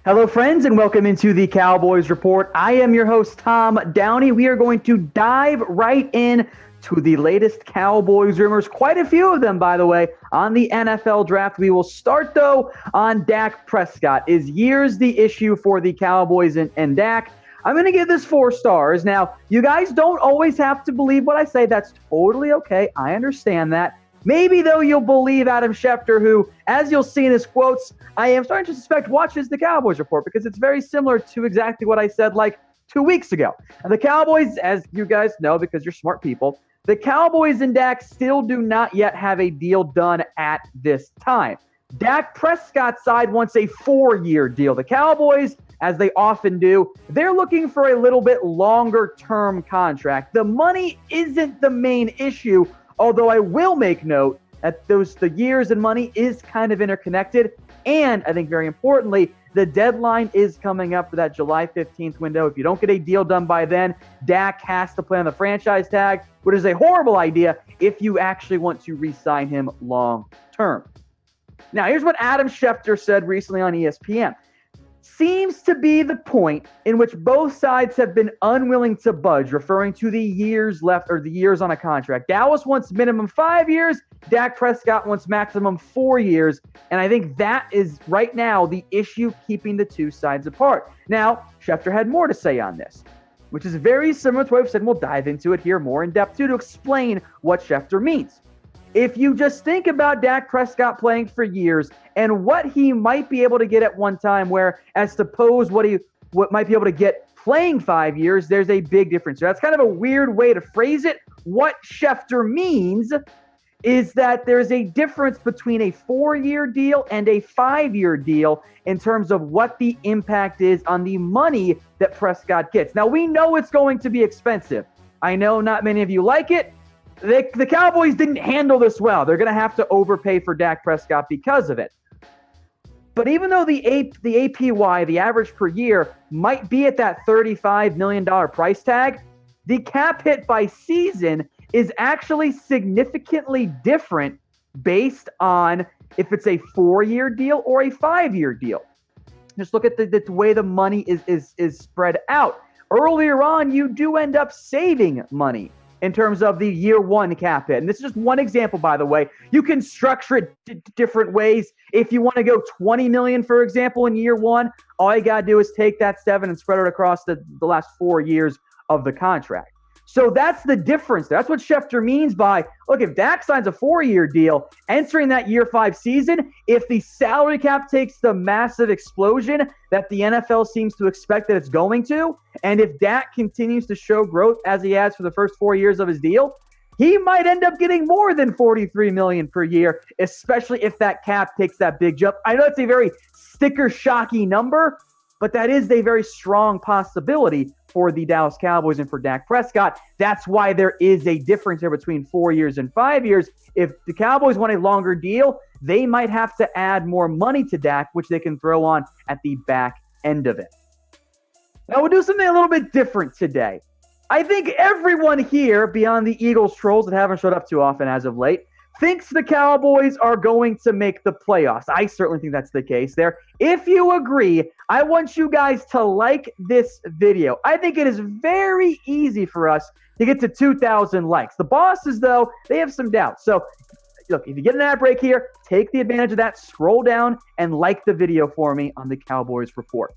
Hello, friends, and welcome into the Cowboys Report. I am your host, Tom Downey. We are going to dive right in to the latest Cowboys rumors, quite a few of them, by the way, on the NFL Draft. We will start, though, on Dak Prescott. Is years the issue for the Cowboys and Dak? I'm going to give this 4 stars. Now, you guys don't always have to believe what I say. That's totally okay. I understand that. Maybe, though, you'll believe Adam Schefter, who, as you'll see in his quotes, I am starting to suspect watches the Cowboys Report because it's very similar to exactly what I said like 2 weeks ago. And the Cowboys, as you guys know because you're smart people, the Cowboys and Dak still do not yet have a deal done at this time. Dak Prescott's side wants a 4-year deal. The Cowboys, as they often do, they're looking for a little bit longer-term contract. The money isn't the main issue, although I will make note that the years and money is kind of interconnected. And I think very importantly, the deadline is coming up for that July 15th window. If you don't get a deal done by then, Dak has to play on the franchise tag, which is a horrible idea if you actually want to re-sign him long term. Now, here's what Adam Schefter said recently on ESPN. Seems to be the point in which both sides have been unwilling to budge, referring to the years left or the years on a contract. Dallas wants minimum 5 years. Dak Prescott wants maximum 4 years. And I think that is right now the issue keeping the two sides apart. Now, Schefter had more to say on this, which is very similar to what I've said. We'll dive into it here more in depth too to explain what Schefter means. If you just think about Dak Prescott playing for years and what he might be able to get at one time, where as opposed what might be able to get playing 5 years, there's a big difference. So that's kind of a weird way to phrase it. What Schefter means is that there's a difference between a 4-year deal and a 5-year deal in terms of what the impact is on the money that Prescott gets. Now, we know it's going to be expensive. I know not many of you like it. The Cowboys didn't handle this well. They're going to have to overpay for Dak Prescott because of it. But even though the APY, the average per year, might be at that $35 million price tag, the cap hit by season is actually significantly different based on if it's a 4-year deal or a 5-year deal. Just look at the way the money is spread out. Earlier on, you do end up saving money in terms of the year 1 cap hit. And this is just one example, by the way. You can structure it different ways. If you want to go $20 million, for example, in year 1, all you got to do is take that 7 and spread it across the last 4 years of the contract. So that's the difference. That's what Schefter means by, look, if Dak signs a 4-year deal, entering that year 5 season, if the salary cap takes the massive explosion that the NFL seems to expect that it's going to, and if Dak continues to show growth as he has for the first 4 years of his deal, he might end up getting more than $43 million per year, especially if that cap takes that big jump. I know it's a very sticker-shocky number, but that is a very strong possibility for the Dallas Cowboys and for Dak Prescott. That's why there is a difference here between 4 years and 5 years. If the Cowboys want a longer deal, they might have to add more money to Dak, which they can throw on at the back end of it. Now we'll do something a little bit different today. I think everyone here, beyond the Eagles trolls that haven't showed up too often as of late, thinks the Cowboys are going to make the playoffs. I certainly think that's the case there. If you agree, I want you guys to like this video. I think it is very easy for us to get to 2,000 likes. The bosses, though, they have some doubts. So, look, if you get an ad break here, take the advantage of that, scroll down, and like the video for me on the Cowboys Report.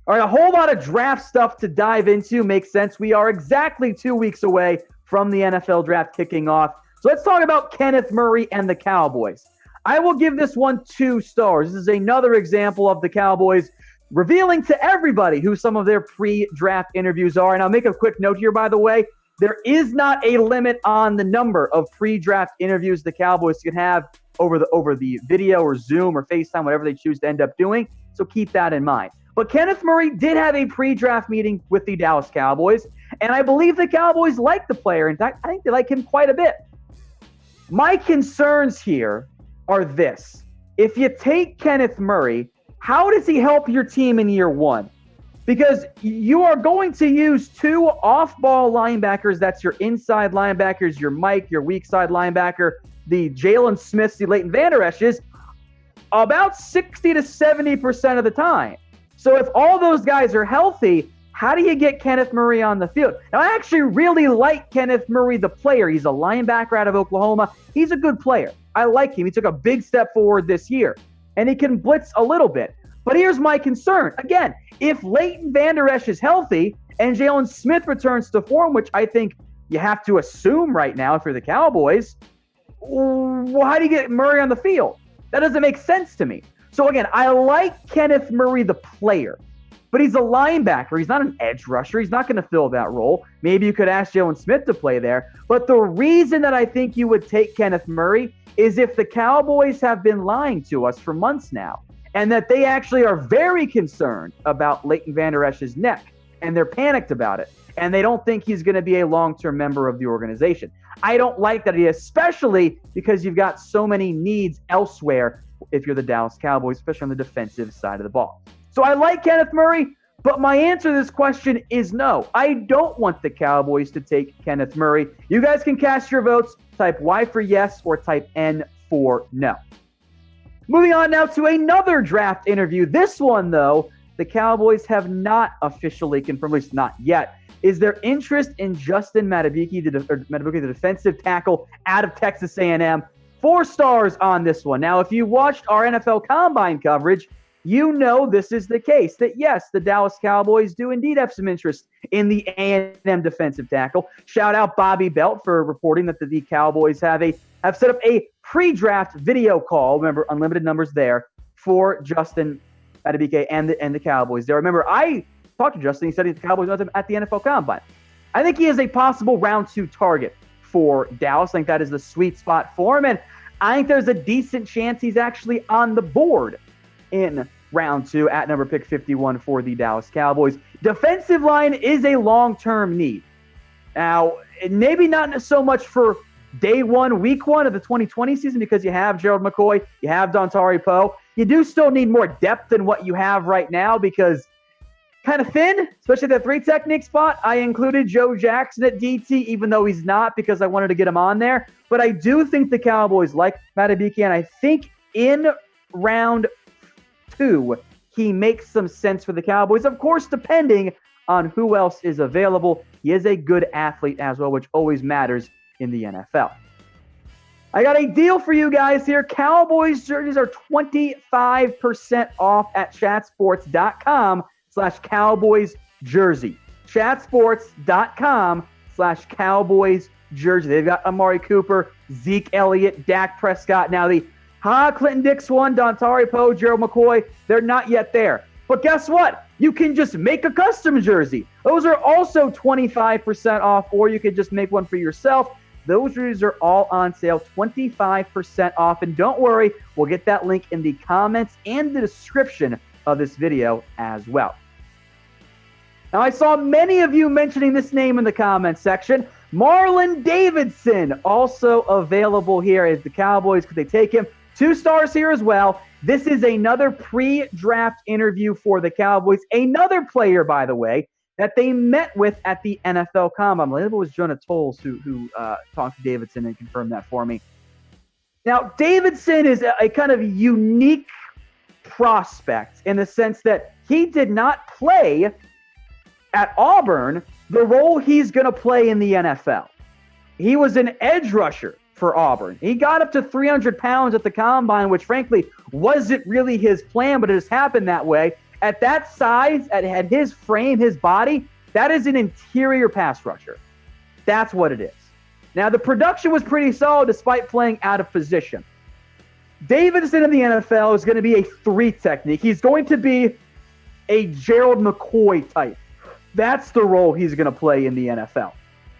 All right, a whole lot of draft stuff to dive into. Makes sense. We are exactly 2 weeks away from the NFL Draft kicking off. So let's talk about Kenneth Murray and the Cowboys. I will give this one 2 stars. This is another example of the Cowboys revealing to everybody who some of their pre-draft interviews are. And I'll make a quick note here, by the way. There is not a limit on the number of pre-draft interviews the Cowboys can have over the video or Zoom or FaceTime, whatever they choose to end up doing. So keep that in mind. But Kenneth Murray did have a pre-draft meeting with the Dallas Cowboys, and I believe the Cowboys like the player. In fact, I think they like him quite a bit. My concerns here are this. If you take Kenneth Murray, how does he help your team in year 1? Because you are going to use 2 off-ball linebackers. That's your inside linebackers, your Mike, your weak side linebacker, the Jalen Smiths, the Leighton Vander Esch's. about 60 to 70% of the time. So if all those guys are healthy, how do you get Kenneth Murray on the field? Now, I actually really like Kenneth Murray, the player. He's a linebacker out of Oklahoma. He's a good player. I like him. He took a big step forward this year, and he can blitz a little bit. But here's my concern. Again, if Leighton Vander Esch is healthy and Jalen Smith returns to form, which I think you have to assume right now if you're the Cowboys, well, how do you get Murray on the field? That doesn't make sense to me. So again, I like Kenneth Murray, the player. But he's a linebacker. He's not an edge rusher. He's not going to fill that role. Maybe you could ask Jalen Smith to play there. But the reason that I think you would take Kenneth Murray is if the Cowboys have been lying to us for months now, and that they actually are very concerned about Leighton Vander Esch's neck, and they're panicked about it, and they don't think he's going to be a long-term member of the organization. I don't like that idea, especially because you've got so many needs elsewhere if you're the Dallas Cowboys, especially on the defensive side of the ball. So I like Kenneth Murray, but my answer to this question is no. I don't want the Cowboys to take Kenneth Murray. You guys can cast your votes. Type Y for yes or type N for no. Moving on now to another draft interview. This one, though, the Cowboys have not officially confirmed, at least not yet, is their interest in Justin Madubuike, the defensive tackle out of Texas A&M. 4 stars on this one. Now, if you watched our NFL Combine coverage, you know this is the case, that yes, the Dallas Cowboys do indeed have some interest in the A&M defensive tackle. Shout out Bobby Belt for reporting that the Cowboys have set up a pre-draft video call, remember, unlimited numbers there, for Justin Madubuike and the Cowboys there. Remember, I talked to Justin. He said the Cowboys want him at the NFL Combine. I think he is a possible round 2 target for Dallas. I think that is the sweet spot for him, and I think there's a decent chance he's actually on the board in round 2 at number pick 51 for the Dallas Cowboys. Defensive line is a long-term need. Now, maybe not so much for day 1, week 1 of the 2020 season because you have Gerald McCoy, you have Dontari Poe. You do still need more depth than what you have right now because kind of thin, especially that 3 technique spot. I included Joe Jackson at DT, even though he's not, because I wanted to get him on there. But I do think the Cowboys like Madubuike, and I think in round 2, he makes some sense for the Cowboys. Of course, depending on who else is available. He is a good athlete as well, which always matters in the NFL. I got a deal for you guys here. Cowboys jerseys are 25% off at chatsports.com/Cowboys jersey. Chatsports.com/Cowboys jersey. They've got Amari Cooper, Zeke Elliott, Dak Prescott. Now the Clinton Dix one, Dontari Poe, Gerald McCoy, they're not yet there. But guess what? You can just make a custom jersey. Those are also 25% off, or you could just make one for yourself. Those jerseys are all on sale, 25% off. And don't worry, we'll get that link in the comments and the description of this video as well. Now, I saw many of you mentioning this name in the comments section. Marlon Davidson, also available here as the Cowboys. Could they take him? 2 stars here as well. This is another pre-draft interview for the Cowboys. Another player, by the way, that they met with at the NFL Combine. I believe it was Jonah Tolles who talked to Davidson and confirmed that for me. Now, Davidson is a kind of unique prospect in the sense that he did not play at Auburn the role he's going to play in the NFL. He was an edge rusher for Auburn. He got up to 300 pounds at the Combine, which frankly wasn't really his plan, but it has happened that way. At that size, at his frame, his body, that is an interior pass rusher. That's what it is. Now, the production was pretty solid despite playing out of position. Davidson in the NFL is going to be a 3 technique. He's going to be a Gerald McCoy type. That's the role he's going to play in the NFL.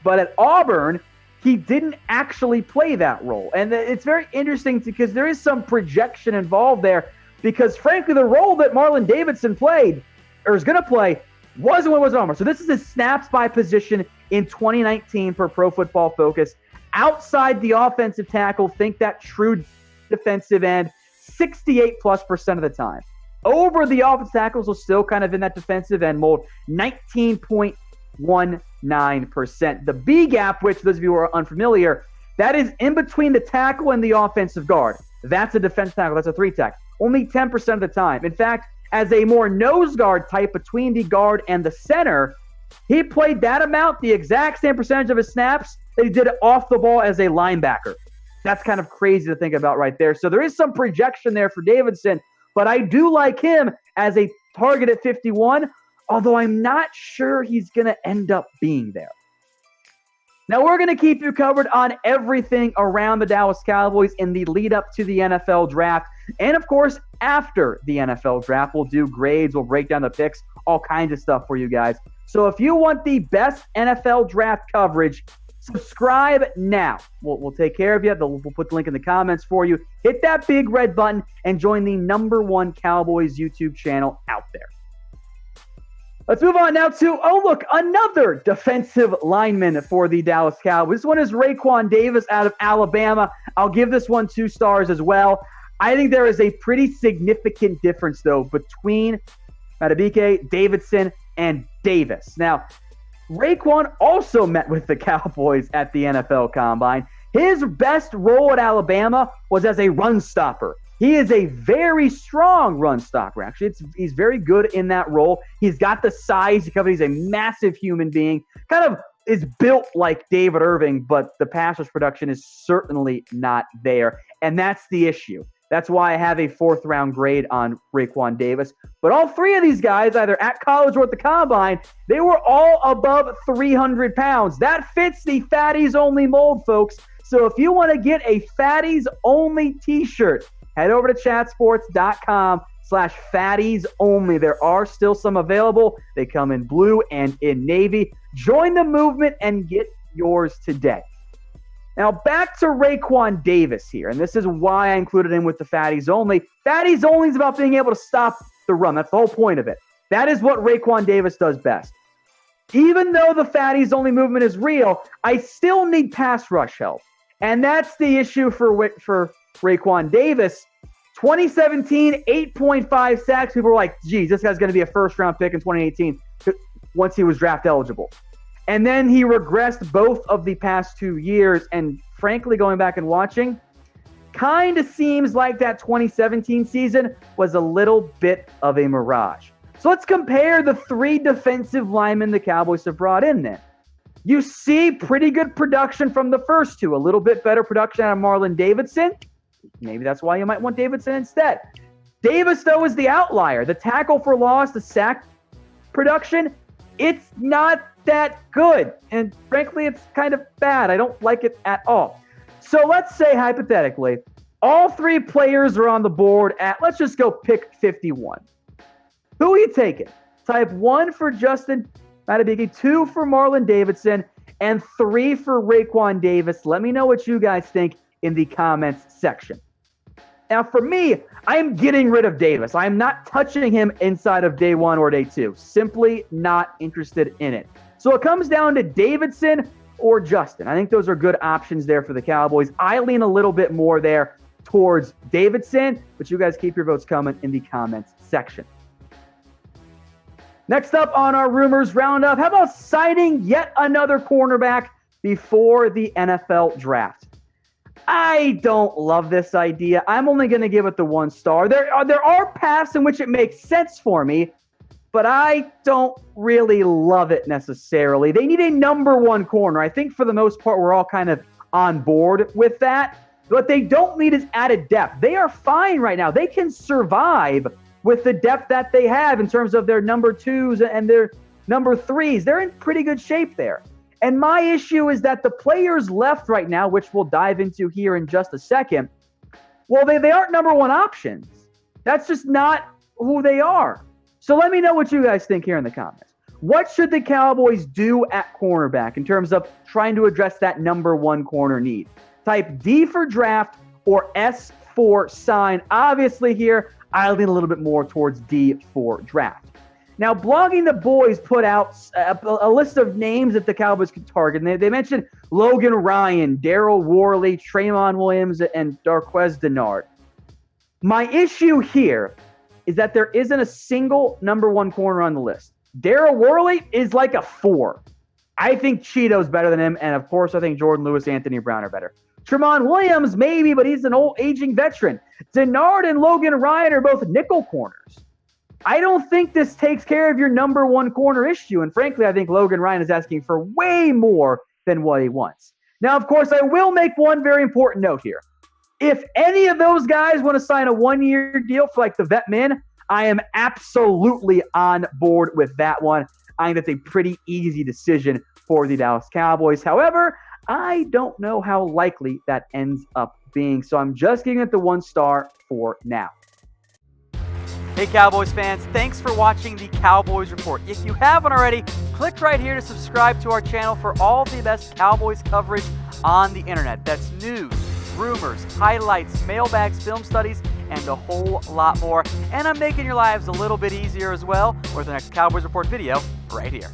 But at Auburn, he didn't actually play that role. And it's very interesting because there is some projection involved there because, frankly, the role that Marlon Davidson played or is going to play wasn't what was Auburn. So this is his snaps by position in 2019 per Pro Football Focus. Outside the offensive tackle, think that true defensive end 68+% of the time. Over the offensive tackles was still kind of in that defensive end mold, 19.19%. The B gap, which those of you who are unfamiliar, that is in between the tackle and the offensive guard. That's a defensive tackle. That's a 3 tech. only 10% of the time. In fact, as a more nose guard type between the guard and the center, he played that amount, the exact same percentage of his snaps, that he did off the ball as a linebacker. That's kind of crazy to think about right there. So there is some projection there for Davidson, but I do like him as a target at 51, although I'm not sure he's going to end up being there. Now, we're going to keep you covered on everything around the Dallas Cowboys in the lead up to the NFL draft. And, of course, after the NFL draft, we'll do grades, we'll break down the picks, all kinds of stuff for you guys. So if you want the best NFL draft coverage, subscribe now. We'll take care of you. We'll put the link in the comments for you. Hit that big red button and join the #1 Cowboys YouTube channel out there. Let's move on now to, another defensive lineman for the Dallas Cowboys. This one is Raekwon Davis out of Alabama. I'll give this one 2 stars as well. I think there is a pretty significant difference, though, between Madubuike, Davidson, and Davis. Now, Raekwon also met with the Cowboys at the NFL Combine. His best role at Alabama was as a run stopper. He is a very strong run stopper, actually. He's very good in that role. He's got the size to cover. He's a massive human being. Kind of is built like David Irving, but the pass rush production is certainly not there. And that's the issue. That's why I have a 4th-round grade on Raekwon Davis. But all 3 of these guys, either at college or at the Combine, they were all above 300 pounds. That fits the fatties-only mold, folks. So if you want to get a fatties-only t-shirt, head over to chatsports.com/fatties-only. There are still some available. They come in blue and in navy. Join the movement and get yours today. Now, back to Raekwon Davis here, and this is why I included him with the fatties only. Fatties only is about being able to stop the run. That's the whole point of it. That is what Raekwon Davis does best. Even though the fatties only movement is real, I still need pass rush help. And that's the issue for Raekwon Davis. 2017, 8.5 sacks. People were like, geez, this guy's going to be a 1st-round pick in 2018 once he was draft eligible. And then he regressed both of the past 2 years. And frankly, going back and watching, kind of seems like that 2017 season was a little bit of a mirage. So let's compare the 3 defensive linemen the Cowboys have brought in then. You see pretty good production from the first 2, a little bit better production out of Marlon Davidson. Maybe that's why you might want Davidson instead. Davis, though, is the outlier. The tackle for loss, the sack production, it's not that good. And frankly, it's kind of bad. I don't like it at all. So let's say, hypothetically, all 3 players are on the board at, let's just go pick 51. Who are you taking? Type 1 for Justin Madubuike, 2 for Marlon Davidson, and 3 for Raekwon Davis. Let me know what you guys think in the comments section. Now, for me, I am getting rid of Davis. I am not touching him inside of day 1 or day 2. Simply not interested in it. So it comes down to Davidson or Justin. I think those are good options there for the Cowboys. I lean a little bit more there towards Davidson, but you guys keep your votes coming in the comments section. Next up on our rumors roundup, how about signing yet another cornerback before the NFL draft? I don't love this idea. I'm only going to give it the 1 star. There are paths in which it makes sense for me, but I don't really love it necessarily. They need a #1 corner. I think for the most part, we're all kind of on board with that. What they don't need is added depth. They are fine right now. They can survive with the depth that they have in terms of their #2s and their #3s. They're in pretty good shape there. And my issue is that the players left right now, which we'll dive into here in just a second, well, they aren't #1 options. That's just not who they are. So let me know what you guys think here in the comments. What should the Cowboys do at cornerback in terms of trying to address that #1 corner need? Type D for draft or S for sign. Obviously here, I lean a little bit more towards D for draft. Now, Blogging the Boys put out a list of names that the Cowboys could target. And they mentioned Logan Ryan, Daryl Worley, Tremont Williams, and Darquez Dennard. My issue here is that there isn't a single #1 corner on the list. Daryl Worley is like a 4. I think Cheeto's better than him, and of course, I think Jordan Lewis, Anthony Brown are better. Tramon Williams, maybe, but he's an old aging veteran. Denard and Logan Ryan are both nickel corners. I don't think this takes care of your number one corner issue. And frankly, I think Logan Ryan is asking for way more than what he wants. Now, of course, I will make one very important note here. If any of those guys want to sign a one-year deal for like the vet min, I am absolutely on board with that one. I think that's a pretty easy decision for the Dallas Cowboys. However, I don't know how likely that ends up being. So I'm just giving it the 1 star for now. Hey Cowboys fans, thanks for watching the Cowboys Report. If you haven't already, click right here to subscribe to our channel for all the best Cowboys coverage on the internet. That's news, rumors, highlights, mailbags, film studies, and a whole lot more. And I'm making your lives a little bit easier as well with the next Cowboys Report video right here.